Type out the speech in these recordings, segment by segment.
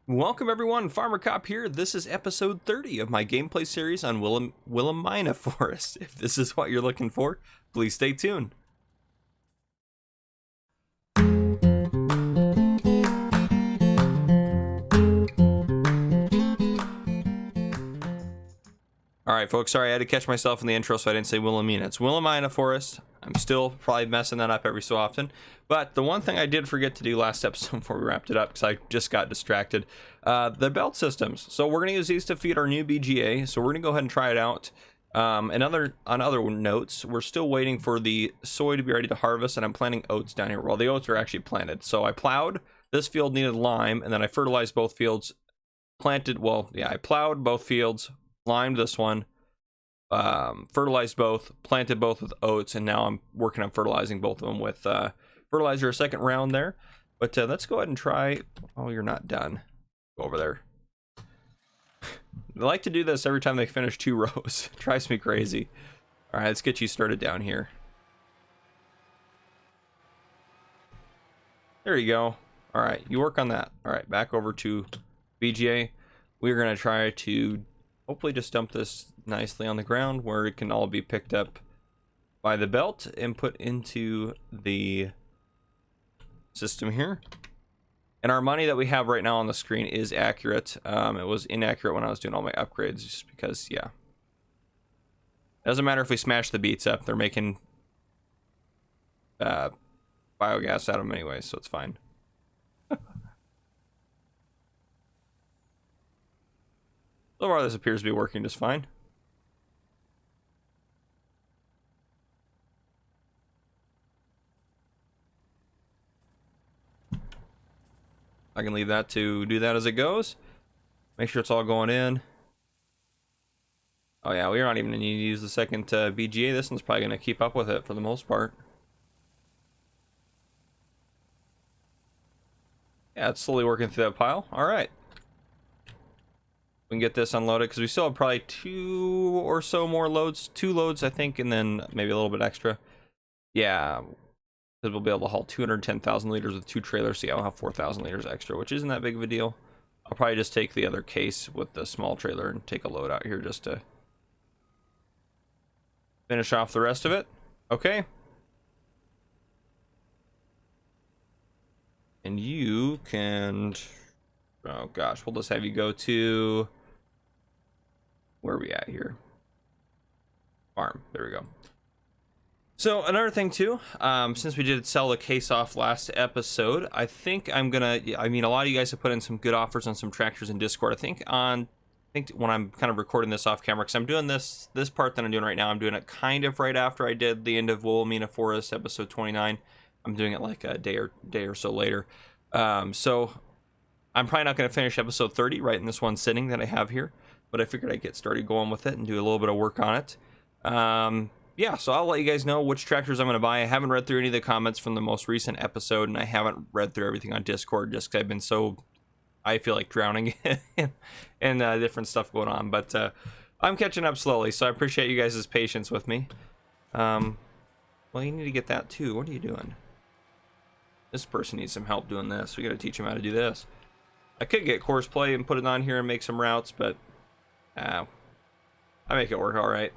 Welcome everyone, Farmer Cop here. This is episode 30 of my gameplay series on Willamina Forest. If this is what you're looking for, please stay tuned. Alright folks, sorry I had to catch myself in the intro so I didn't say Willamina. It's Willamina Forest. I'm still probably messing that up every so often. But the one thing I did forget to do last episode before we wrapped it up, because I just got distracted, the belt systems. So we're going to use these to feed our new BGA. So we're going to go ahead and try it out. On other notes, we're still waiting for the soy to be ready to harvest, and I'm planting oats down here. Well, the oats are actually planted. So I plowed. This field needed lime, and then I fertilized both fields. I plowed both fields, limed this one, fertilized both, planted both with oats, and now I'm working on fertilizing both of them with fertilizer a second round there. But let's go ahead and try. Oh, you're not done. Go over there. They like to do this every time they finish 2 rows. It drives me crazy. All right, let's get you started down here. There you go. All right, you work on that. All right, back over to BGA. We're gonna try to hopefully just dump this nicely on the ground where it can all be picked up by the belt and put into the system here. And our money that we have right now on the screen is accurate. It was inaccurate when I was doing all my upgrades just because, yeah. Doesn't matter if we smash the beets up, they're making biogas out of them anyway, so it's fine. So far, this appears to be working just fine. I can leave that to do that as it goes. Make sure it's all going in. Oh yeah, we're not even going to use the second BGA. This one's probably going to keep up with it for the most part. Yeah, it's slowly working through that pile. All right. We can get this unloaded because we still have probably 2 or so more loads. 2 loads, I think, and then maybe a little bit extra. Yeah. Because we'll be able to haul 210,000 liters with 2 trailers, so yeah, I'll have 4,000 liters extra, which isn't that big of a deal. I'll probably just take the other case with the small trailer and take a load out here just to finish off the rest of it. Okay. And you can... Oh gosh, we'll just have you go to... Where are we at here? Farm. There we go. So another thing too, since we did sell the case off last episode, I think I'm gonna, I mean, a lot of you guys have put in some good offers on some tractors in Discord. I think when I'm kind of recording this off camera, because I'm doing this part that I'm doing right now, I'm doing it kind of right after I did the end of Willamina Forest episode 29. I'm doing it like a day or so later. So I'm probably not going to finish episode 30 right in this one sitting that I have here, but I figured I'd get started going with it and do a little bit of work on it. Yeah, so I'll let you guys know which tractors I'm going to buy. I haven't read through any of the comments from the most recent episode, and I haven't read through everything on Discord just because I've been so, I feel like, drowning in different stuff going on. But I'm catching up slowly, so I appreciate you guys' patience with me. Well, you need to get that too. What are you doing? This person needs some help doing this. We got to teach him how to do this. I could get course play and put it on here and make some routes, but I make it work all right.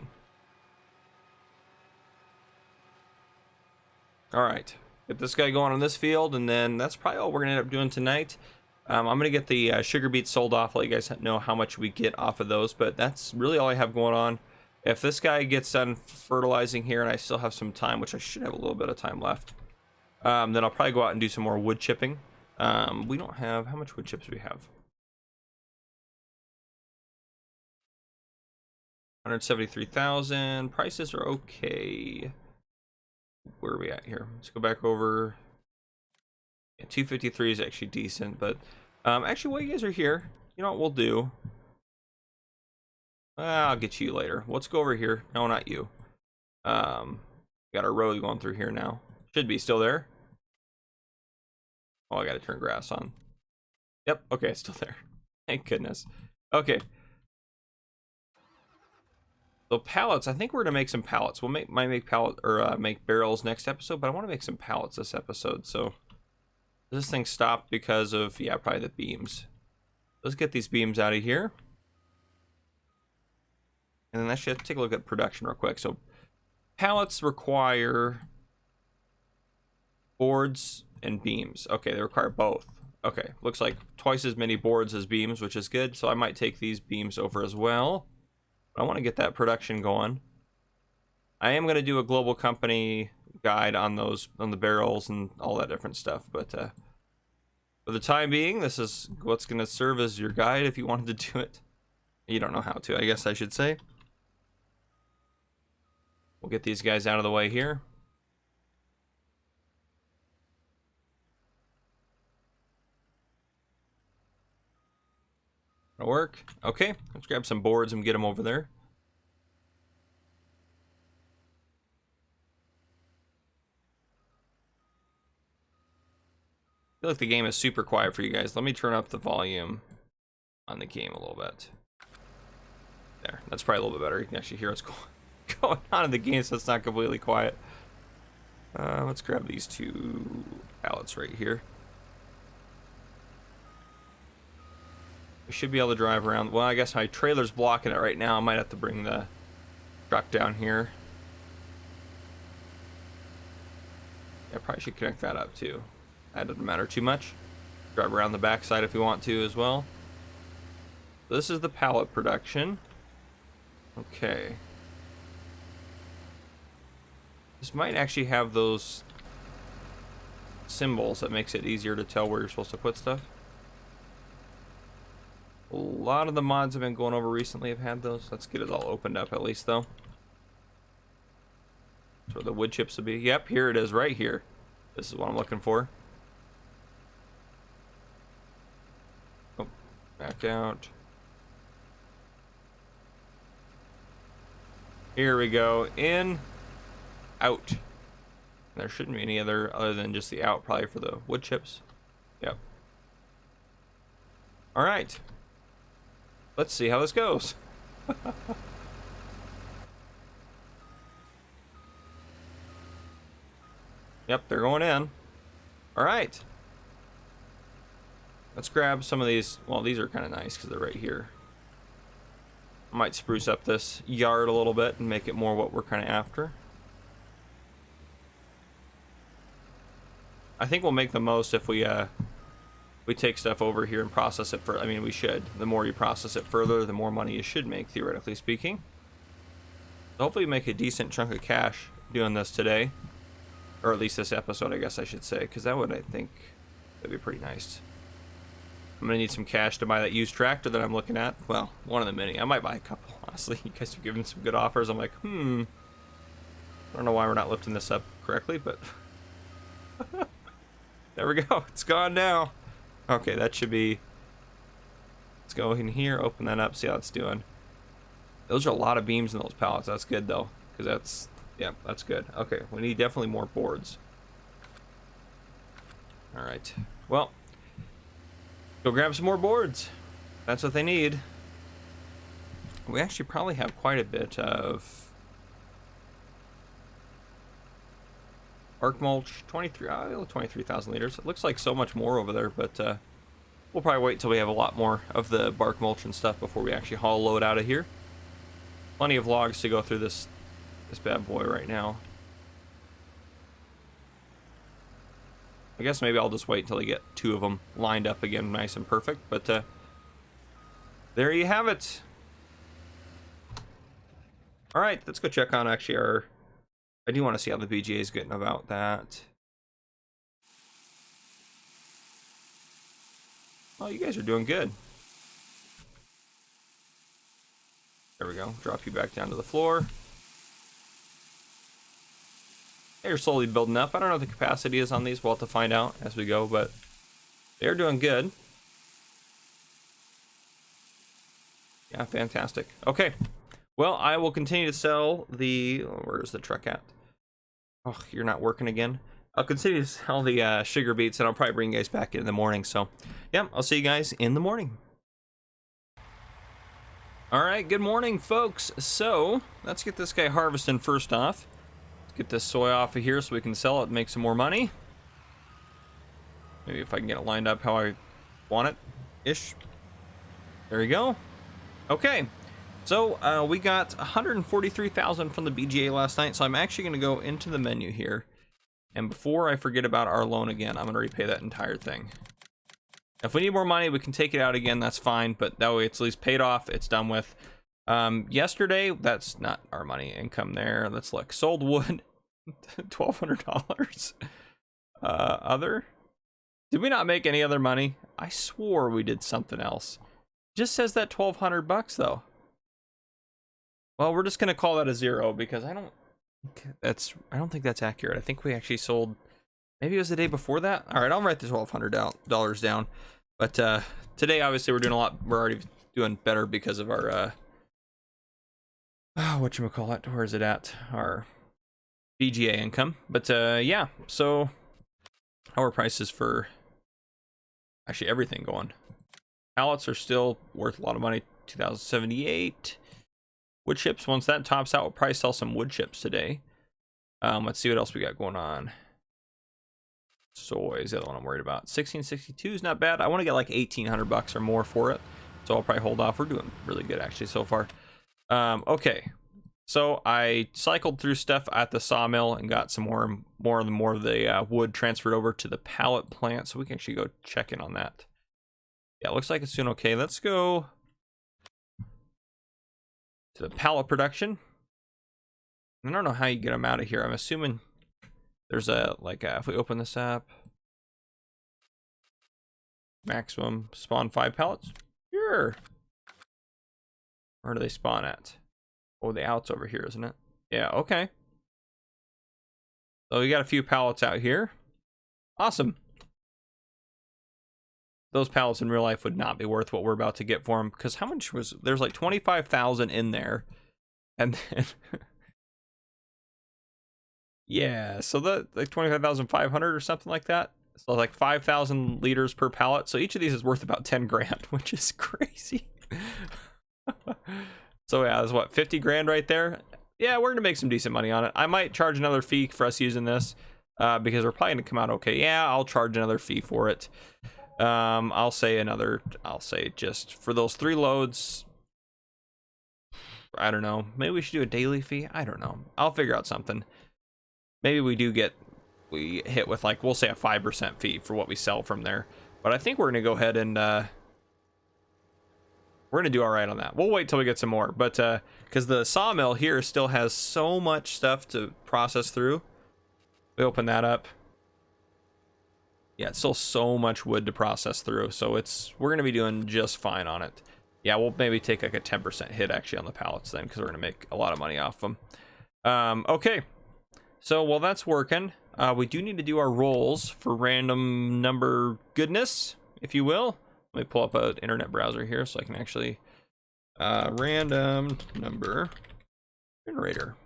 All right, get this guy going on this field, and then that's probably all we're gonna end up doing tonight. I'm gonna get the sugar beets sold off, let you guys know how much we get off of those, but that's really all I have going on. If this guy gets done fertilizing here and I still have some time, which I should have a little bit of time left, then I'll probably go out and do some more wood chipping. We don't have, how much wood chips do we have? 173,000. Prices are okay. Where are we at here? Let's go back over. Yeah, 253 is actually decent, but actually while you guys are here, you know what we'll do? I'll get you later. Let's go over here. No, not you. Got our road going through here now. Should be still there. Oh, I gotta turn grass on. Yep, okay, it's still there. Thank goodness. Okay. So pallets, I think we're gonna make some pallets. We'll might make make barrels next episode, but I want to make some pallets this episode. So this thing stopped because of, yeah, probably the beams. Let's get these beams out of here. And then actually, let's take a look at production real quick. So pallets require boards and beams. Okay, they require both. Okay, looks like twice as many boards as beams, which is good. So I might take these beams over as well. I want to get that production going. I am going to do a global company guide on those, on the barrels and all that different stuff. But for the time being, this is what's going to serve as your guide if you wanted to do it. You don't know how to, I guess I should say. We'll get these guys out of the way here. That'll work. Okay, let's grab some boards and get them over there. I feel like the game is super quiet for you guys. Let me turn up the volume on the game a little bit. There, that's probably a little bit better. You can actually hear what's going on in the game, so it's not completely quiet. Let's grab these two pallets right here. We should be able to drive around. Well, I guess my trailer's blocking it right now. I might have to bring the truck down here. Yeah, probably should connect that up too. That doesn't matter too much. Drive around the backside if we want to as well. So this is the pallet production. Okay. This might actually have those symbols that makes it easier to tell where you're supposed to put stuff. A lot of the mods I've been going over recently have had those. Let's get it all opened up at least though. That's where the wood chips will be. Yep, here it is right here. This is what I'm looking for. Oh, back out. Here we go. In, out. There shouldn't be any other than just the out probably for the wood chips. Yep. All right. Let's see how this goes. Yep, they're going in. All right. Let's grab some of these. Well, these are kind of nice because they're right here. I might spruce up this yard a little bit and make it more what we're kind of after. I think we'll make the most if we take stuff over here and process it for. I mean, we should. The more you process it further, the more money you should make, theoretically speaking. So hopefully, make a decent chunk of cash doing this today, or at least this episode, I guess I should say, because that would, I think, that'd be pretty nice. I'm gonna need some cash to buy that used tractor that I'm looking at. Well, one of the many. I might buy a couple. Honestly, you guys are giving some good offers. I'm like, I don't know why we're not lifting this up correctly, but there we go. It's gone now. Okay, that should be. Let's go in here, open that up, see how it's doing. Those are a lot of beams in those pallets. That's good though, because that's, yeah, that's good. Okay, we need definitely more boards. All right. Well, go grab some more boards. That's what they need. We actually probably have quite a bit of bark mulch. 23,000 liters. It looks like so much more over there, but we'll probably wait till we have a lot more of the bark mulch and stuff before we actually haul load out of here. Plenty of logs to go through this bad boy right now. I guess maybe I'll just wait until I get two of them lined up again, nice and perfect. But there you have it. All right, let's go check on actually our. I do want to see how the BGA is getting about that. Oh, you guys are doing good. There we go. Drop you back down to the floor. They're slowly building up. I don't know what the capacity is on these. We'll have to find out as we go, but they're doing good. Yeah, fantastic. Okay. Well, I will continue to sell the... Where's the truck at? Oh, you're not working again? I'll continue to sell the sugar beets, and I'll probably bring you guys back in the morning. So, yeah, I'll see you guys in the morning. All right, good morning, folks. So, let's get this guy harvesting first off. Let's get this soy off of here so we can sell it and make some more money. Maybe if I can get it lined up how I want it-ish. There we go. Okay. So we got 143,000 from the BGA last night. So I'm actually going to go into the menu here. And before I forget about our loan again, I'm going to repay that entire thing. If we need more money, we can take it out again. That's fine. But that way it's at least paid off. It's done with. Yesterday, that's not our money income there. Let's look. Sold wood, $1,200. Other. Did we not make any other money? I swore we did something else. Just says that $1,200 though. Well, we're just gonna call that a 0 because I don't think that's accurate. I think we actually sold. Maybe it was the day before that. All right, I'll write the $1,200 down. But today, obviously, we're doing a lot. We're already doing better because of our whatchamacallit, where is it at? Our BGA income. But yeah, so our prices for actually everything going. Pallets are still worth a lot of money. 2,078. Wood chips, once that tops out, we'll probably sell some wood chips today. Let's see what else we got going on. Soy is the other one I'm worried about. 1662 is not bad. I want to get like $1,800 or more for it, so I'll probably hold off. We're doing really good actually so far. Okay, so I cycled through stuff at the sawmill and got some more of the wood transferred over to the pallet plant, so we can actually go check in on that. Yeah, it looks like it's doing okay. Let's go to the pallet production. I don't know how you get them out of here. I'm assuming there's if we open this up, maximum spawn 5 pallets. Sure. Where do they spawn at? Oh, the out's over here, isn't it? Yeah, okay. So we got a few pallets out here. Awesome. Those pallets in real life would not be worth what we're about to get for them, because how much was there's like 25,000 in there, and then yeah, so that like 25,500 or something like that. So like 5,000 liters per pallet. So each of these is worth about 10 grand, which is crazy. So yeah, that's what, 50 grand right there. Yeah, we're gonna make some decent money on it. I might charge another fee for us using this because we're probably gonna come out okay. Yeah, I'll charge another fee for it. I'll say just for those 3 loads, I don't know, maybe we should do a daily fee. I don't know, I'll figure out something. Maybe we hit with like, we'll say a 5% fee for what we sell from there, but I think we're gonna go ahead and we're gonna do all right on that. We'll wait till we get some more, but because the sawmill here still has so much stuff to process through. We open that up. Yeah, it's still so much wood to process through, so we're gonna be doing just fine on it. Yeah, we'll maybe take like a 10% hit actually on the pallets then, because we're gonna make a lot of money off them. Okay, so while that's working, we do need to do our rolls for random number goodness, if you will. Let me pull up an internet browser here so I can actually random number generator.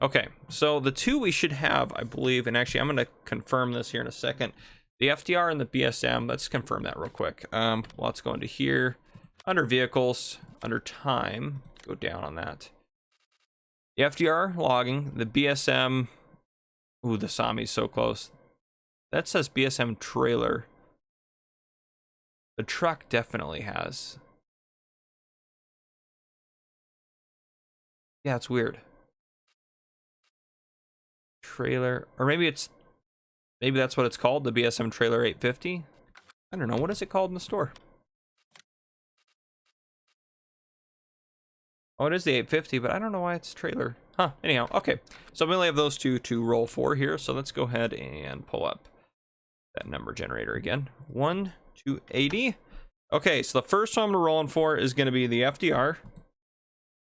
Okay, so the 2 we should have, I believe, and actually I'm going to confirm this here in a second. The FDR and the BSM, let's confirm that real quick. Let's go into here, under vehicles, under time, go down on that. The FDR logging, the BSM, ooh, the Sami's so close. That says BSM trailer. The truck definitely has. Yeah, it's weird. Trailer, or maybe that's what it's called, the BSM trailer 850. I don't know, what is it called in the store? Oh, it is the 850, but I don't know why it's trailer. Huh, anyhow, okay. So we only have those 2 to roll for here, so let's go ahead and pull up that number generator again. 1 to 80. Okay, so the first one I'm rolling for is going to be the FDR.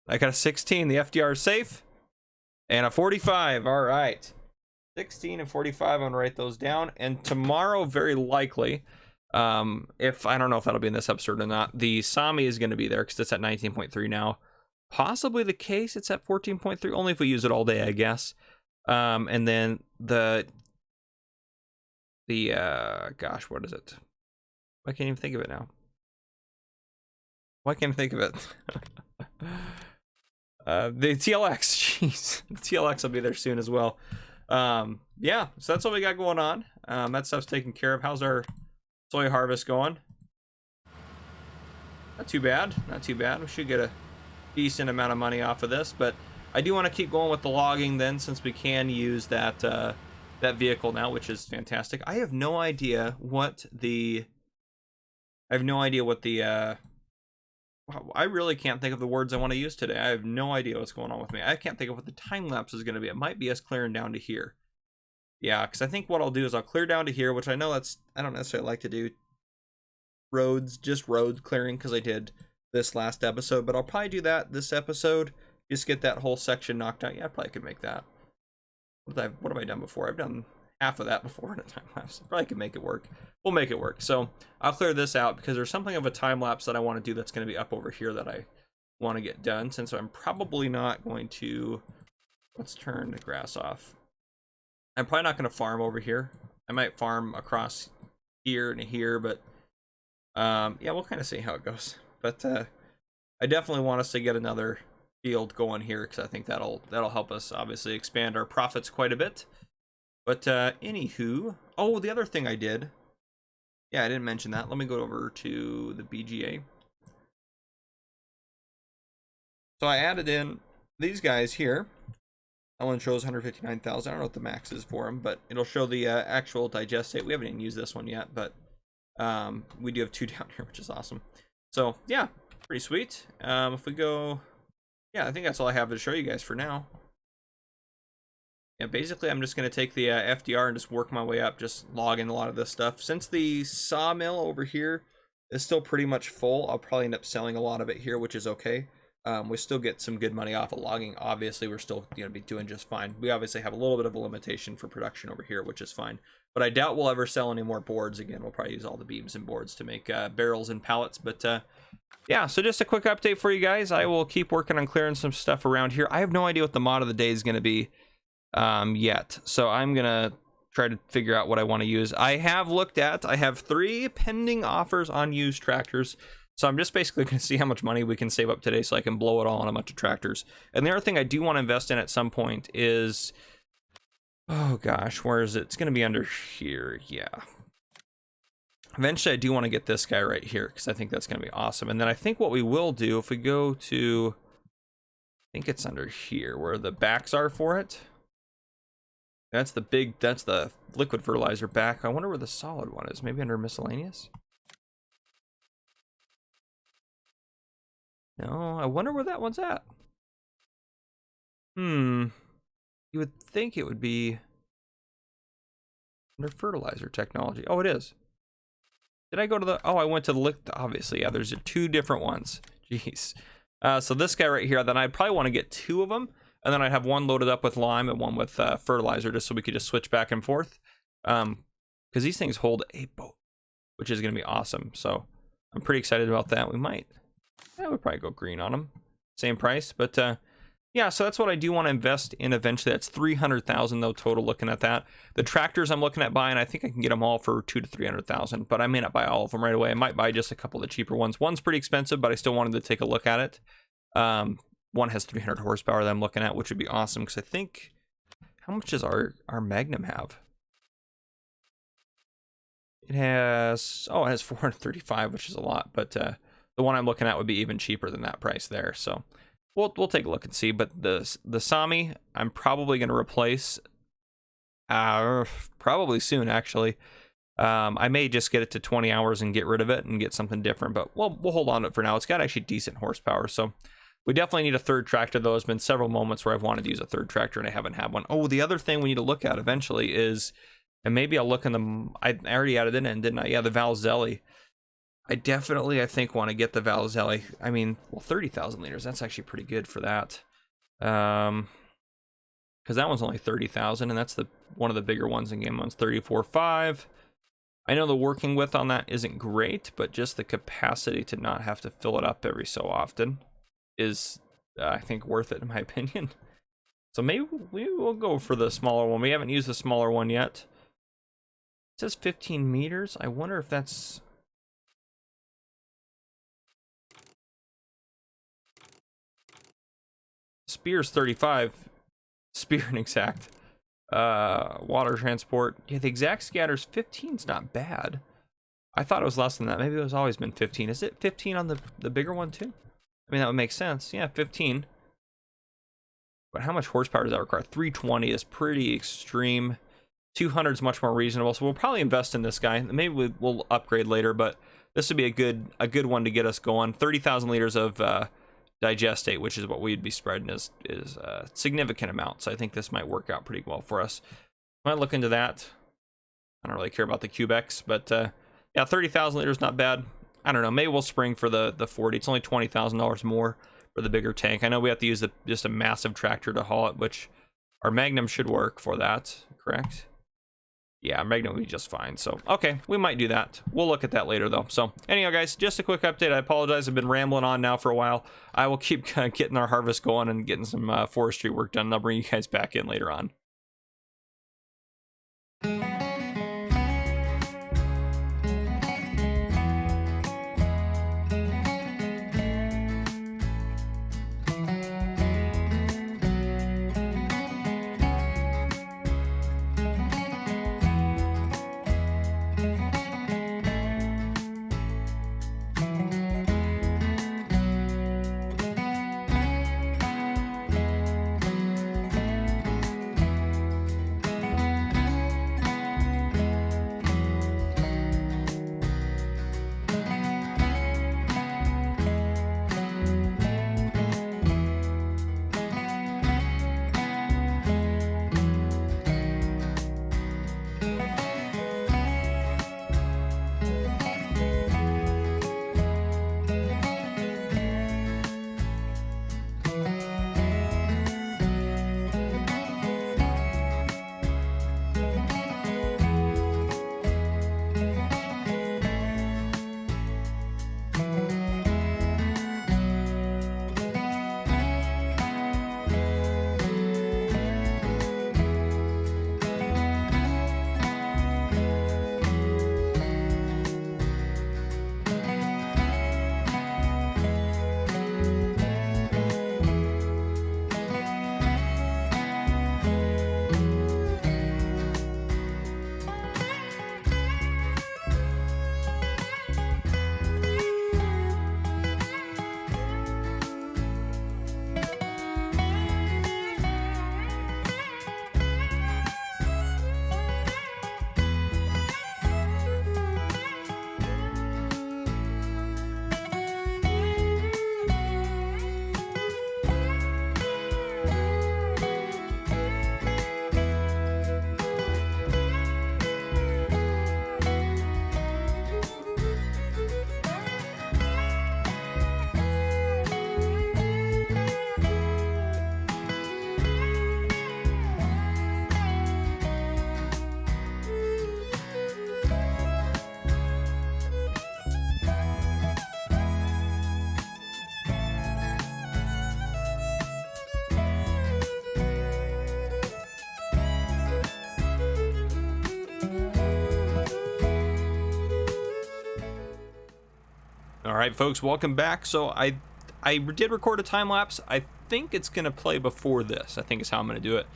I got a 16, the FDR is safe. And a 45, all right. 16 and 45, I'm gonna write those down. And tomorrow, very likely, if I don't know if that'll be in this episode or not, the Sami is gonna be there because it's at 19.3 now. Possibly the case, it's at 14.3, only if we use it all day, I guess. And then the gosh, what is it? I can't even think of it now. Why can't I think of it? The TLX, jeez, the TLX will be there soon as well. Yeah, so that's what we got going on. That stuff's taken care of. How's our soy harvest going? Not too bad. Not too bad. We should get a decent amount of money off of this, but I do want to keep going with the logging then, since we can use that that vehicle now, which is fantastic. I have no idea what the I really can't think of the words I want to use today. I have no idea what's going on with me. I can't think of what the time lapse is going to be. It might be us clearing down to here. Yeah, because I think what I'll do is I'll clear down to here, which I know I don't necessarily like to do roads, just road clearing, because I did this last episode, but I'll probably do that this episode. Just get that whole section knocked out. Yeah, I probably could make that. What have I done before? I've done half of that before in a time lapse. Probably could make it work. We'll make it work. So I'll clear this out because there's something of a time lapse that I want to do that's going to be up over here that I want to get done, since I'm probably not going to. Let's turn the grass off. I'm probably not going to farm over here. I might farm across here and here, but yeah, we'll kind of see how it goes. But I definitely want us to get another field going here, because I think that'll help us obviously expand our profits quite a bit. But anywho, oh, the other thing I did, yeah, I didn't mention that. Let me go over to the BGA. So I added in these guys here. That one shows 159,000. I don't know what the max is for them, but it'll show the actual digestate. We haven't even used this one yet, but we do have 2 down here, which is awesome. So yeah, pretty sweet. If we go, yeah, I think that's all I have to show you guys for now. Yeah, basically I'm just going to take the FDR and just work my way up, just log in a lot of this stuff. Since the sawmill over here is still pretty much full, I'll probably end up selling a lot of it here, which is okay. We still get some good money off of logging. Obviously, we're still going to be doing just fine. We obviously have a little bit of a limitation for production over here, which is fine. But I doubt we'll ever sell any more boards again. We'll probably use all the beams and boards to make barrels and pallets. But yeah, so just a quick update for you guys. I will keep working on clearing some stuff around here. I have no idea what the mod of the day is going to be yet. So I'm going to try to figure out what I want to use. I have 3 pending offers on used tractors. So I'm just basically going to see how much money we can save up today so I can blow it all on a bunch of tractors. And the other thing I do want to invest in at some point is, oh gosh, where is it? It's going to be under here. Yeah. Eventually I do want to get this guy right here, because I think that's going to be awesome. And then I think what we will do, if we go to, I think it's under here where the backs are for it. That's the liquid fertilizer back. I wonder where the solid one is. Maybe under miscellaneous? No, I wonder where that one's at. You would think it would be under fertilizer technology. Oh, it is. Did I go to the, oh, I went to the liquid, obviously. Yeah, there's 2 different ones. Jeez. So this guy right here, then I'd probably want to get 2 of them. And then I'd have one loaded up with lime and one with fertilizer, just so we could just switch back and forth. Because these things hold a boat, which is going to be awesome. So I'm pretty excited about that. We might. Yeah, we'll probably go green on them. Same price, but yeah, so that's what I do want to invest in eventually. That's 300,000 though total, looking at that. The tractors I'm looking at buying, I think I can get them all for 200,000 to 300,000, but I may not buy all of them right away. I might buy just a couple of the cheaper ones. One's pretty expensive, but I still wanted to take a look at it. One has 300 horsepower that I'm looking at, which would be awesome, because I think, how much does our Magnum have? It has 435, which is a lot, but the one I'm looking at would be even cheaper than that price there. So we'll take a look and see. But the Sami, I'm probably going to replace probably soon, actually. I may just get it to 20 hours and get rid of it and get something different, but we'll hold on to it for now. It's got actually decent horsepower, so we definitely need a third tractor, though. There's been several moments where I've wanted to use a third tractor and I haven't had one. Oh, the other thing we need to look at eventually is, and maybe I'll look in the, I already added it in, didn't I? Yeah, the Valzelli. I think want to get the Valzelli. I mean, well, 30,000 liters. That's actually pretty good for that. Because that one's only 30,000, and that's one of the bigger ones in game. One's 34.5. I know the working width on that isn't great, but just the capacity to not have to fill it up every so often is, I think, worth it in my opinion. So maybe we will go for the smaller one. We haven't used the smaller one yet. It says 15 meters. I wonder if that's... Spear's 35. Spear and exact. Water transport. Yeah, the exact scatter's 15's not bad. I thought it was less than that. Maybe it was always been 15. Is it 15 on the bigger one too? I mean, that would make sense. Yeah, 15. But how much horsepower does that require? 320 is pretty extreme. 200 is much more reasonable. So we'll probably invest in this guy. Maybe we'll upgrade later, but this would be a good one to get us going. 30,000 liters of digestate, which is what we'd be spreading, is a significant amount. So I think this might work out pretty well for us. Might look into that. I don't really care about the Cubex, but yeah, 30,000 liters, not bad. I don't know. Maybe we'll spring for the 40. It's only $20,000 more for the bigger tank. I know we have to use just a massive tractor to haul it, which our Magnum should work for that, correct? Yeah, Magnum will be just fine. So, okay, we might do that. We'll look at that later, though. So, anyhow, guys, just a quick update. I apologize. I've been rambling on now for a while. I will keep getting our harvest going and getting some forestry work done. And I'll bring you guys back in later on. All right, folks, welcome back. So I did record a time lapse. I think it's gonna play before this. I think is how I'm gonna do it.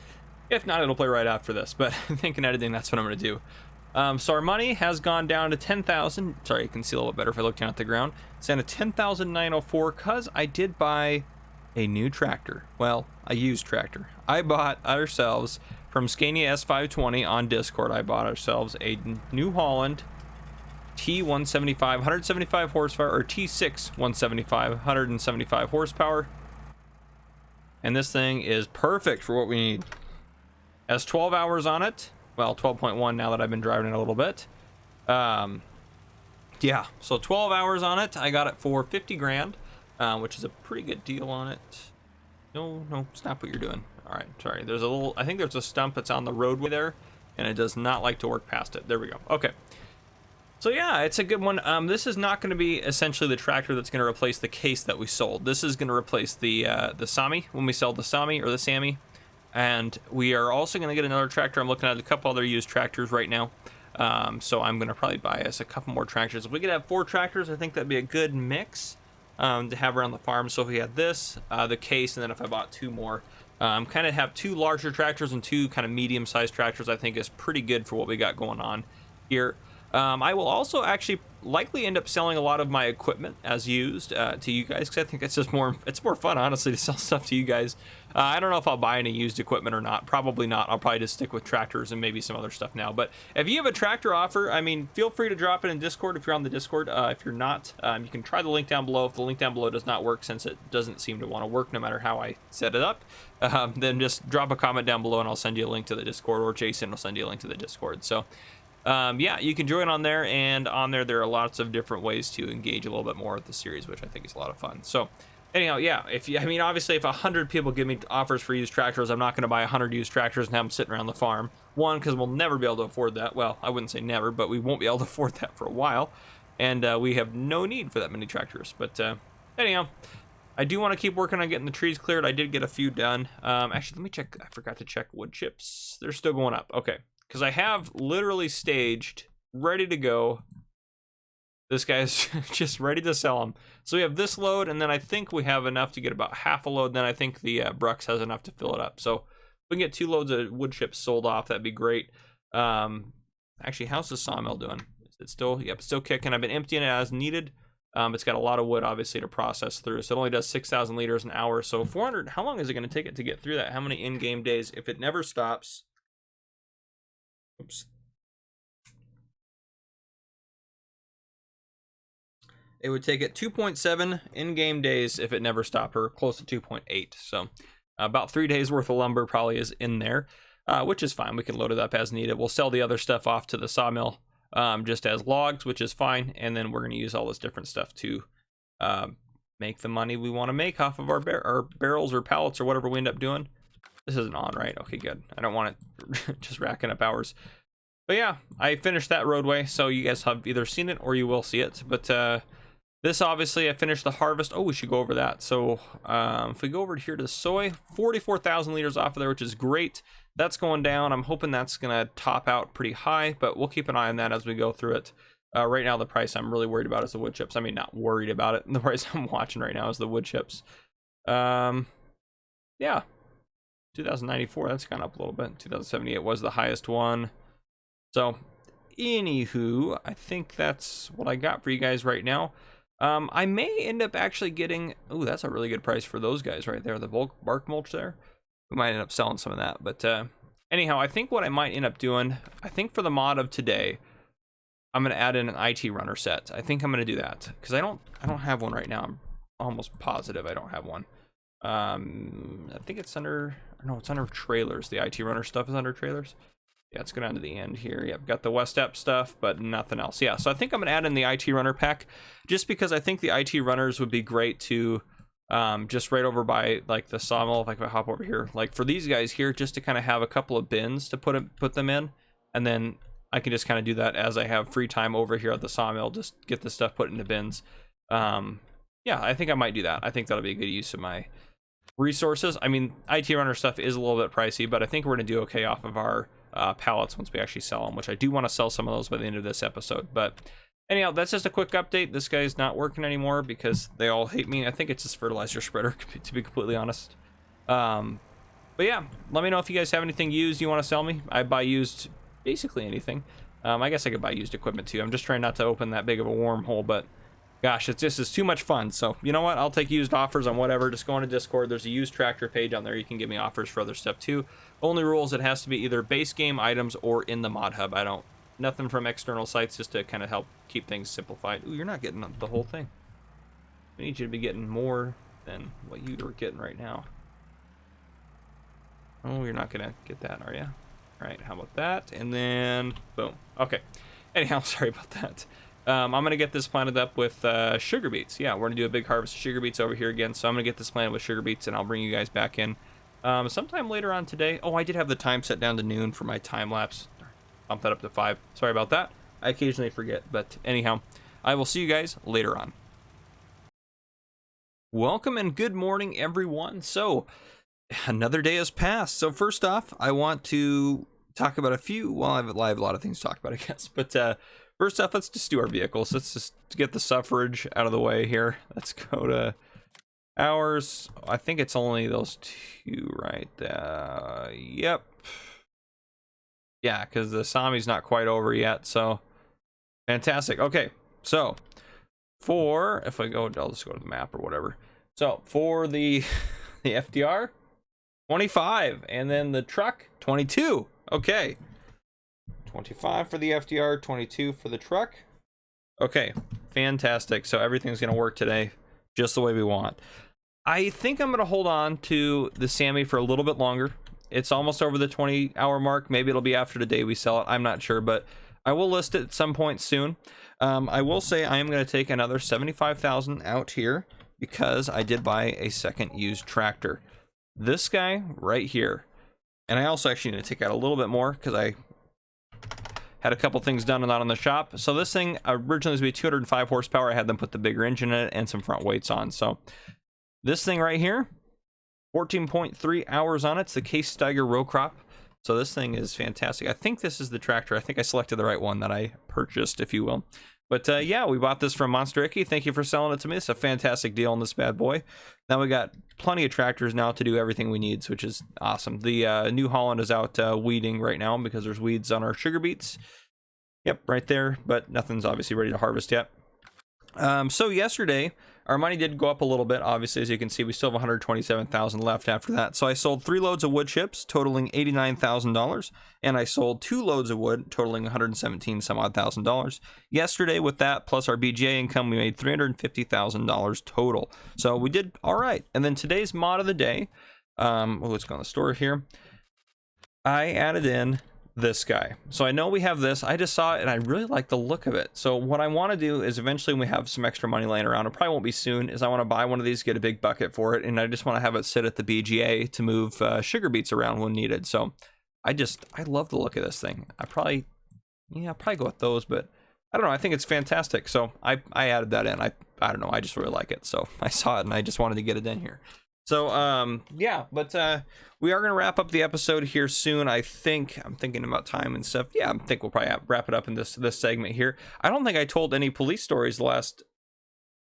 If not, it'll play right after this. But I think in editing, that's what I'm gonna do. So our money has gone down to 10,000. Sorry, you can see a little bit better if I look down at the ground. It's down to 10,904 because I did buy a new tractor. Well, a used tractor. I bought ourselves from Scania S520 on Discord. I bought ourselves a New Holland T175 175 horsepower, or T6 175 175 horsepower, and this thing is perfect for what we need. Has 12 hours on it. Well, 12.1 now that I've been driving it a little bit. Yeah, so 12 hours on it. I got it for 50 grand, which is a pretty good deal on it. No, stop what you're doing. All right, sorry. There's a little, I think there's a stump that's on the roadway there, and it does not like to work past it. There we go. Okay. So yeah, it's a good one. This is not going to be essentially the tractor that's going to replace the case that we sold. This is going to replace the Sami when we sell the Sami or the Sammy. And we are also going to get another tractor. I'm looking at a couple other used tractors right now. So I'm going to probably buy us a couple more tractors. If we could have 4 tractors, I think that'd be a good mix to have around the farm. So if we had this, the case, and then if I bought 2 more, kind of have 2 larger tractors and 2 kind of medium-sized tractors, I think is pretty good for what we got going on here. I will also actually likely end up selling a lot of my equipment as used to you guys, because I think it's just it's more fun, honestly, to sell stuff to you guys. I don't know if I'll buy any used equipment or not. Probably not. I'll probably just stick with tractors and maybe some other stuff now. But if you have a tractor offer, I mean, feel free to drop it in Discord if you're on the Discord. If you're not, you can try the link down below. If the link down below does not work, since it doesn't seem to want to work no matter how I set it up, then just drop a comment down below and I'll send you a link to the Discord, or Jason will send you a link to the Discord. So yeah, you can join on there, and on there are lots of different ways to engage a little bit more with the series, which I think is a lot of fun. So anyhow, yeah, I mean, obviously if 100 people give me offers for used tractors, I'm not going to buy 100 used tractors and have them sitting around the farm. One, because we'll never be able to afford that. Well, I wouldn't say never, but we won't be able to afford that for a while, and we have no need for that many tractors. But anyhow, I do want to keep working on getting the trees cleared. I did get a few done. Actually, let me check. I forgot to check wood chips. They're still going up. Okay. Because I have literally staged, ready to go. This guy's just ready to sell them. So we have this load, and then I think we have enough to get about half a load. Then I think the Brux has enough to fill it up. So if we can get 2 loads of wood chips sold off, that'd be great. Actually, how's the sawmill doing? Is it still? Yep, still kicking. I've been emptying it as needed. It's got a lot of wood, obviously, to process through. So it only does 6,000 liters an hour. So 400, how long is it going to take it to get through that? How many in-game days? If it never stops... Oops. It would take it 2.7 in-game days if it never stopped, or close to 2.8. So about 3 days worth of lumber probably is in there, which is fine. We can load it up as needed. We'll sell the other stuff off to the sawmill just as logs, which is fine. And then we're going to use all this different stuff to make the money we want to make off of our barrels or pallets or whatever we end up doing. This isn't on, right? Okay, good. I don't want it just racking up hours. But yeah, I finished that roadway, so you guys have either seen it or you will see it. But this, obviously, I finished the harvest. Oh, we should go over that. So if we go over here to the soy, 44,000 liters off of there, which is great. That's going down. I'm hoping that's going to top out pretty high, but we'll keep an eye on that as we go through it. Right now, the price I'm really worried about is the wood chips. I mean, not worried about it. The price I'm watching right now is the wood chips. Yeah. 2094, that's gone up a little bit. 2078 was the highest one. So, anywho, I think that's what I got for you guys right now. I may end up actually getting... Oh, that's a really good price for those guys right there. The bulk bark mulch there. We might end up selling some of that. But anyhow, I think what I might end up doing... I think for the mod of today, I'm going to add in an IT runner set. I think I'm going to do that. Because I don't have one right now. I'm almost positive I don't have one. I think it's under... No, it's under trailers. The IT runner stuff is under trailers. Yeah, let's go down to the end here. Yep, got the West Ep stuff, but nothing else. Yeah, so I think I'm going to add in the IT runner pack, just because I think the IT runners would be great to just right over by like the sawmill. If I could hop over here, like for these guys here, just to kind of have a couple of bins to put them in, and then I can just kind of do that as I have free time over here at the sawmill. Just get the stuff put into bins. Yeah, I think I might do that. I think that'll be a good use of my resources. I mean, IT runner stuff is a little bit pricey, but I think we're going to do okay off of our pallets once we actually sell them, which I do want to sell some of those by the end of this episode. But anyhow, that's just a quick update. This guy's not working anymore because they all hate me. I think it's just fertilizer spreader, to be completely honest. But yeah, let me know if you guys have anything used you want to sell me. I buy used basically anything. I guess I could buy used equipment too. I'm just trying not to open that big of a wormhole, but gosh, it's too much fun. So you know what, I'll take used offers on whatever. Just go on to Discord. There's a used tractor page on there. You can give me offers for other stuff too. Only rules, it has to be either base game items or in the mod hub. Nothing from external sites, just to kind of help keep things simplified. Ooh, you're not getting the whole thing. I need you to be getting more than what you are getting right now. Oh, you're not gonna get that, are you? All right, how about that? And then boom. Okay, anyhow, sorry about that. I'm going to get this planted up with sugar beets. Yeah, we're going to do a big harvest of sugar beets over here again. So I'm going to get this planted with sugar beets, and I'll bring you guys back in sometime later on today. Oh, I did have the time set down to noon for my time lapse. Bump that up to 5. Sorry about that. I occasionally forget. But anyhow, I will see you guys later on. Welcome and good morning, everyone. So another day has passed. So first off, I want to talk about a few... Well, I have a lot of things to talk about, I guess. But... first off, let's just do our vehicles. Let's just get the suffrage out of the way here. Let's go to ours. I think it's only those two, right? Yep. Yeah, because the Sami's not quite over yet, so Fantastic. Okay, so for, if I go, I'll just go to the map or whatever. So for the the FDR, 25, and then the truck, 22. Okay, 25 for the FDR, 22 for the truck. Okay, fantastic. So everything's gonna work today just the way we want. I think I'm gonna hold on to the Sammy for a little bit longer. It's almost over the 20-hour mark. Maybe it'll be after the day we sell it. I'm not sure, but I will list it at some point soon. I will say I am going to take another 75,000 out here because I did buy a second used tractor. This guy right here. And I also actually need to take out a little bit more because I had a couple things done and not on the shop. So this thing originally was to be 205 horsepower. I had them put the bigger engine in it and some front weights on. So this thing right here, 14.3 hours on it. It's the Case Steiger row crop. So this thing is fantastic. I think this is the tractor. I think I selected the right one that I purchased, if you will. But yeah, we bought this from Monster Icky. Thank you for selling it to me. It's a fantastic deal on this bad boy. Now we got plenty of tractors now to do everything we need, which is awesome. The New Holland is out weeding right now because there's weeds on our sugar beets. Yep, right there. But nothing's obviously ready to harvest yet. So yesterday, our money did go up a little bit. Obviously, as you can see, we still have 127,000 left after that. So I sold 3 loads of wood chips, totaling $89,000, and I sold 2 loads of wood, totaling 117 some odd thousand dollars. Yesterday, with that plus our BGA income, we made $350,000 total. So we did all right. And then today's mod of the day. Let's go on the store here. I added in this guy. So I know we have this. I just saw it and I really like the look of it. So what I want to do is eventually when we have some extra money laying around, it probably won't be soon, is I want to buy one of these, get a big bucket for it, and I just want to have it sit at the BGA to move sugar beets around when needed. So I love the look of this thing. I'll probably go with those, but I don't know. I think it's fantastic. So I added that in. I don't know. I just really like it. So I saw it and I just wanted to get it in here. So yeah, but we are going to wrap up the episode here soon. I'm thinking about time and stuff. Yeah, I think we'll probably wrap it up in this segment here. I don't think I told any police stories the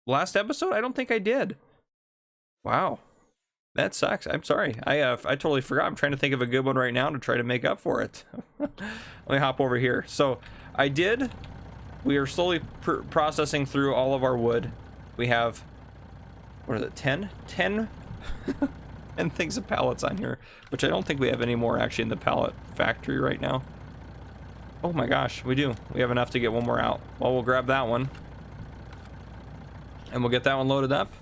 last episode. I don't think I did. Wow, that sucks. I'm sorry. I totally forgot. I'm trying to think of a good one right now to try to make up for it. Let me hop over here. So we are slowly processing through all of our wood. We have, what is it, 10 and things of pallets on here, which I don't think we have any more actually in the pallet factory right now. Oh my gosh, we do. We have enough to get one more out. Well, we'll grab that one and we'll get that one loaded up.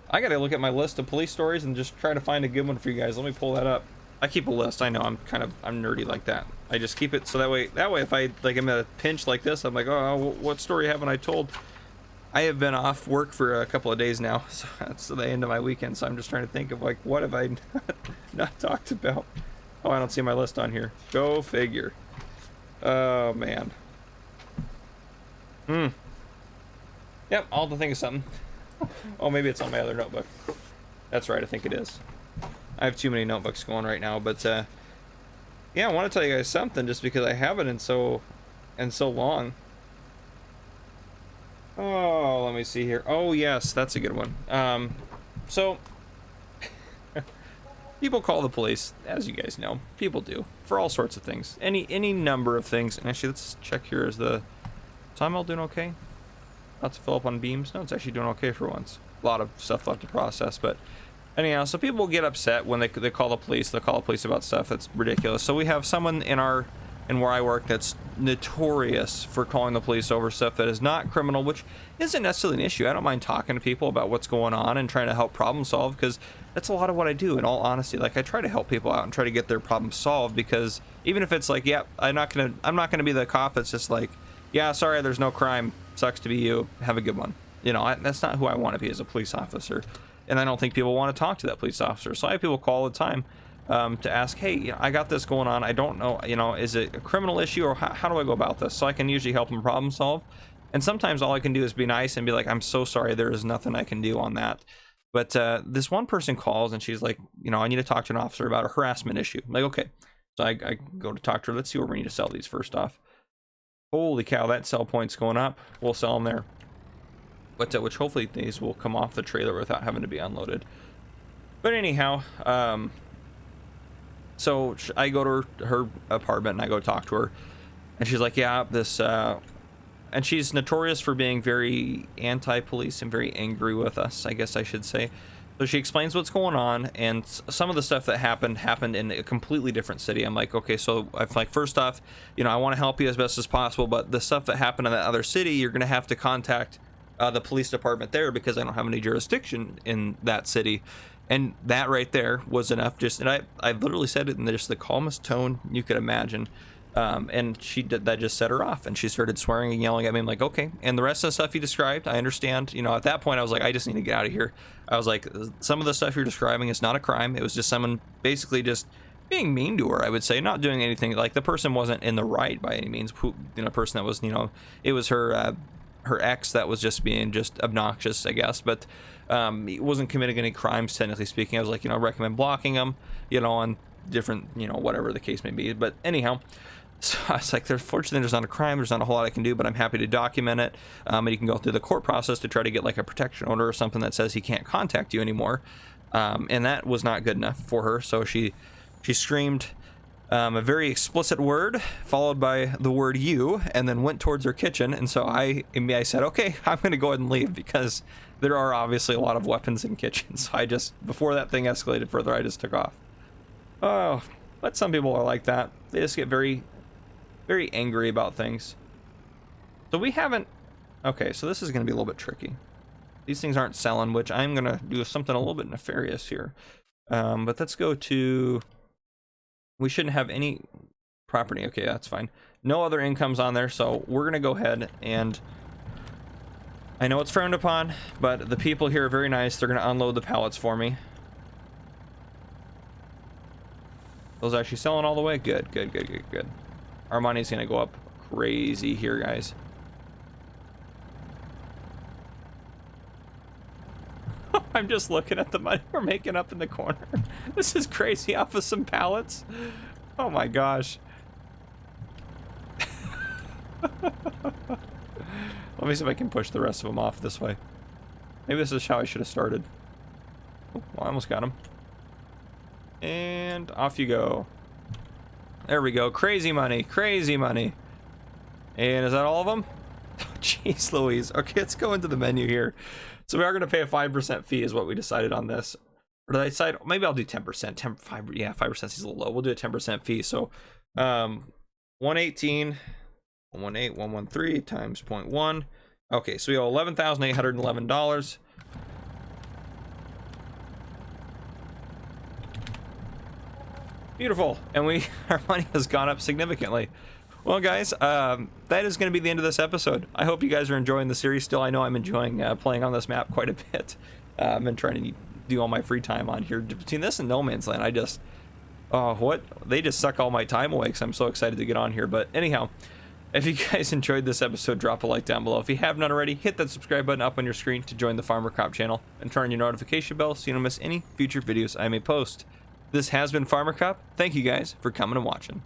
I gotta look at my list of police stories and just try to find a good one for you guys. Let me pull that up. I keep a list. I know I'm nerdy like that. I just keep it so that way if I I'm at a pinch like this, I'm like, oh, what story haven't I told? I have been off work for a couple of days now, so that's the end of my weekend, so I'm just trying to think of what have I not talked about. Oh, I don't see my list on here. Go figure. Oh man. Yep, I'll have to think of something. Oh, maybe it's on my other notebook. That's right, I think it is. I have too many notebooks going right now, but yeah, I want to tell you guys something just because I haven't in so long. Oh, let me see here. Oh, yes, that's a good one. So, people call the police, as you guys know. People do, for all sorts of things. Any number of things. And actually, let's check here. Is the sawmill doing okay? About to fill up on beams? No, it's actually doing okay for once. A lot of stuff left to process, but anyhow, so people get upset when they call the police. They'll call the police about stuff that's ridiculous. So we have someone in where I work that's notorious for calling the police over stuff that is not criminal, which isn't necessarily an issue. I don't mind talking to people about what's going on and trying to help problem solve, because that's a lot of what I do, in all honesty. Like, I try to help people out and try to get their problem solved, because even if it's like, yeah, I'm not gonna be the cop that's just like, yeah, sorry, there's no crime, sucks to be you, have a good one. You know, that's not who I want to be as a police officer, and I don't think people want to talk to that police officer. So I have people call all the time to ask, hey, I got this going on, I don't know, is it a criminal issue, or how do I go about this? So I can usually help them problem solve. And sometimes all I can do is be nice and be like, I'm so sorry, there is nothing I can do on that. But this one person calls and she's like, I need to talk to an officer about a harassment issue. I'm like, okay. So I go to talk to her. Let's see where we need to sell these first off. Holy cow, that sell point's going up. We'll sell them there. But which hopefully these will come off the trailer without having to be unloaded. But anyhow, so I go to her apartment and I go talk to her. And she's like, yeah, this and she's notorious for being very anti-police and very angry with us, I guess I should say. So she explains what's going on, and some of the stuff that happened in a completely different city. I'm like, okay, so I'm like, first off, you know, I want to help you as best as possible, but the stuff that happened in that other city, you're going to have to contact the police department there, because I don't have any jurisdiction in that city. And that right there was enough. And I literally said it in just the calmest tone you could imagine. And that just set her off, and she started swearing and yelling at me. I'm like, okay. And the rest of the stuff you described, I understand. You know, at that point I was like, I just need to get out of here. I was like, some of the stuff you're describing is not a crime. It was just someone basically just being mean to her, I would say, not doing anything. Like, the person wasn't in the right by any means. You know, person that was, you know, it was her ex that was just being just obnoxious, I guess. But he wasn't committing any crimes, technically speaking. I was like, you know, I recommend blocking him, you know, on different, you know, whatever the case may be. But anyhow, so I was like, fortunately, there's not a crime. There's not a whole lot I can do, but I'm happy to document it. And you can go through the court process to try to get like a protection order or something that says he can't contact you anymore. And that was not good enough for her. So she screamed a very explicit word followed by the word "you," and then went towards her kitchen. And so I said, okay, I'm going to go ahead and leave, because there are obviously a lot of weapons in kitchens. So before that thing escalated further, I just took off. Oh, but some people are like that. They just get very, very angry about things. So we haven't... Okay, so this is going to be a little bit tricky. These things aren't selling, which I'm going to do something a little bit nefarious here. But let's go to... We shouldn't have any property. Okay, that's fine. No other incomes on there, so we're going to go ahead and... I know it's frowned upon, but the people here are very nice. They're going to unload the pallets for me. Those actually selling all the way? Good, good, good, good, good. Our money's gonna go up crazy here, guys. I'm just looking at the money we're making up in the corner. This is crazy off of some pallets. Oh my gosh. Let me see if I can push the rest of them off this way. Maybe this is how I should have started. Oh, well, I almost got him. And off you go. There we go. Crazy money. Crazy money. And is that all of them? Oh, jeez Louise. Okay, let's go into the menu here. So we are going to pay a 5% fee is what we decided on this. Or did I decide? Maybe I'll do 10%. 5, yeah, 5% is a little low. We'll do a 10% fee. So 118, 118, 113 times 0.1. Okay, so we owe $11,811. Beautiful. And our money has gone up significantly. Well, guys, that is going to be the end of this episode. I hope you guys are enjoying the series still. I know I'm enjoying playing on this map quite a bit. I've been trying to do all my free time on here. Between this and No Man's Land, they just suck all my time away, because I'm so excited to get on here. But anyhow, if you guys enjoyed this episode, drop a like down below. If you have not already, hit that subscribe button up on your screen to join the Farmer Cop channel, and turn on your notification bell so you don't miss any future videos I may post. This has been Farmer Cop. Thank you guys for coming and watching.